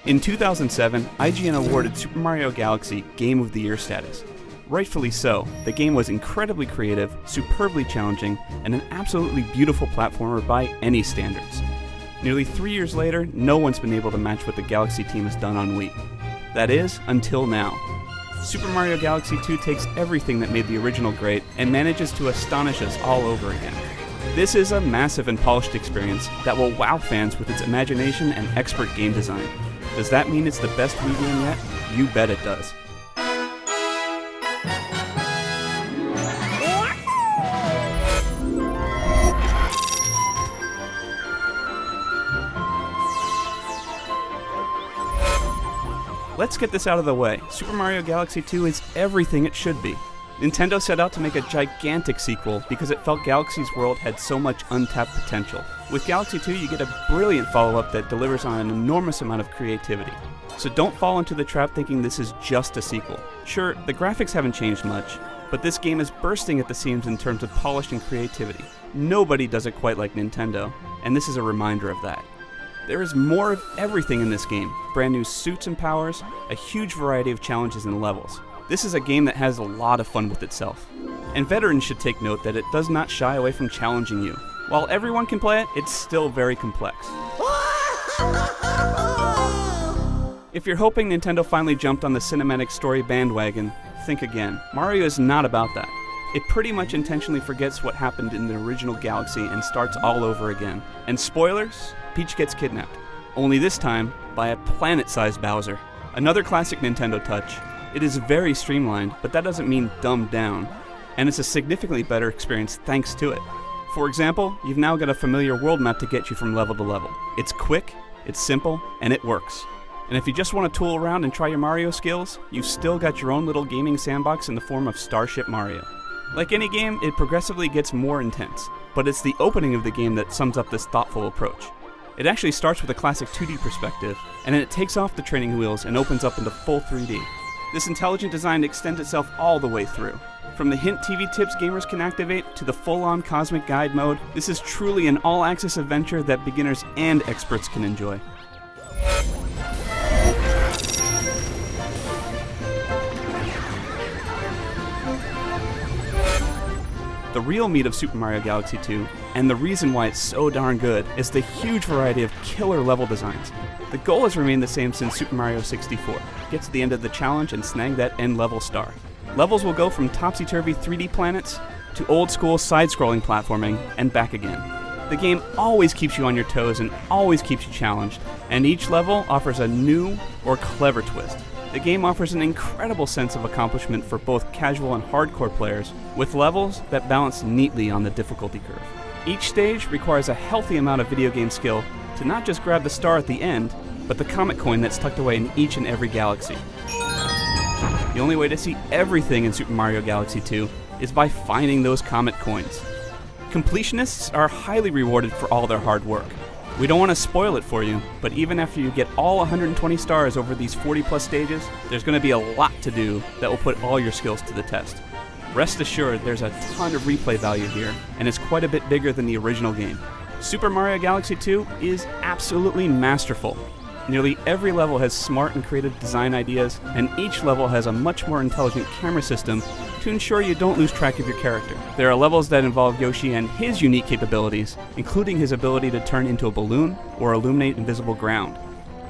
In 2007, IGN awarded Super Mario Galaxy Game of the Year status. Rightfully so, the game was incredibly creative, superbly challenging, and an absolutely beautiful platformer by any standards. Nearly 3 years later, no one's been able to match what the Galaxy team has done on Wii. That is, until now. Super Mario Galaxy 2 takes everything that made the original great and manages to astonish us all over again. This is a massive and polished experience that will wow fans with its imagination and expert game design. Does that mean it's the best Wii game yet? You bet it does. Let's get this out of the way. Super Mario Galaxy 2 is everything it should be. Nintendo set out to make a gigantic sequel because it felt Galaxy's world had so much untapped potential. With Galaxy 2, you get a brilliant follow-up that delivers on an enormous amount of creativity. So don't fall into the trap thinking this is just a sequel. Sure, the graphics haven't changed much, but this game is bursting at the seams in terms of polish and creativity. Nobody does it quite like Nintendo, and this is a reminder of that. There is more of everything in this game. Brand new suits and powers, a huge variety of challenges and levels. This is a game that has a lot of fun with itself. And veterans should take note that it does not shy away from challenging you. While everyone can play it, it's still very complex. If you're hoping Nintendo finally jumped on the cinematic story bandwagon, think again. Mario is not about that. It pretty much intentionally forgets what happened in the original Galaxy and starts all over again. And spoilers, Peach gets kidnapped. Only this time, by a planet-sized Bowser. Another classic Nintendo touch. It is very streamlined, but that doesn't mean dumbed down. And it's a significantly better experience thanks to it. For example, you've now got a familiar world map to get you from level to level. It's quick, it's simple, and it works. And if you just want to tool around and try your Mario skills, you've still got your own little gaming sandbox in the form of Starship Mario. Like any game, it progressively gets more intense, but it's the opening of the game that sums up this thoughtful approach. It actually starts with a classic 2D perspective, and then it takes off the training wheels and opens up into full 3D. This intelligent design extends itself all the way through. From the hint TV tips gamers can activate to the full-on cosmic guide mode, this is truly an all-access adventure that beginners and experts can enjoy. The real meat of Super Mario Galaxy 2, and the reason why it's so darn good, is the huge variety of killer level designs. The goal has remained the same since Super Mario 64. Get to the end of the challenge and snag that end level star. Levels will go from topsy-turvy 3D planets to old-school side-scrolling platforming and back again. The game always keeps you on your toes and always keeps you challenged, and each level offers a new or clever twist. The game offers an incredible sense of accomplishment for both casual and hardcore players, with levels that balance neatly on the difficulty curve. Each stage requires a healthy amount of video game skill to not just grab the star at the end, but the comet coin that's tucked away in each and every galaxy. The only way to see everything in Super Mario Galaxy 2 is by finding those comet coins. Completionists are highly rewarded for all their hard work. We don't want to spoil it for you, but even after you get all 120 stars over these 40+ stages, there's going to be a lot to do that will put all your skills to the test. Rest assured, there's a ton of replay value here, and it's quite a bit bigger than the original game. Super Mario Galaxy 2 is absolutely masterful. Nearly every level has smart and creative design ideas, and each level has a much more intelligent camera system to ensure you don't lose track of your character. There are levels that involve Yoshi and his unique capabilities, including his ability to turn into a balloon or illuminate invisible ground.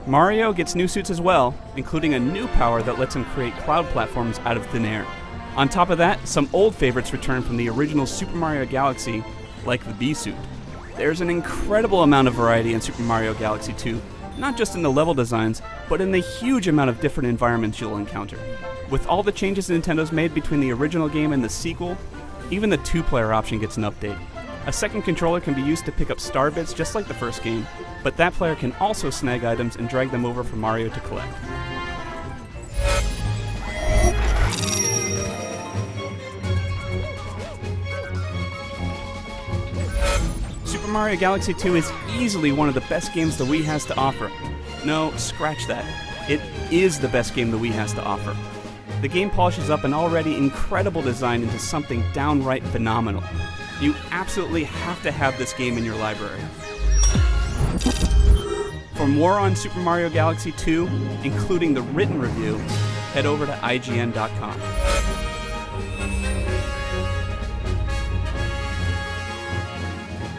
Mario gets new suits as well, including a new power that lets him create cloud platforms out of thin air. On top of that, some old favorites return from the original Super Mario Galaxy, like the Bee suit. There's an incredible amount of variety in Super Mario Galaxy 2, not just in the level designs, but in the huge amount of different environments you'll encounter. With all the changes Nintendo's made between the original game and the sequel, even the 2-player option gets an update. A second controller can be used to pick up star bits just like the first game, but that player can also snag items and drag them over for Mario to collect. Super Mario Galaxy 2 is easily one of the best games the Wii has to offer. No, scratch that. It is the best game the Wii has to offer. The game polishes up an already incredible design into something downright phenomenal. You absolutely have to have this game in your library. For more on Super Mario Galaxy 2, including the written review, head over to IGN.com.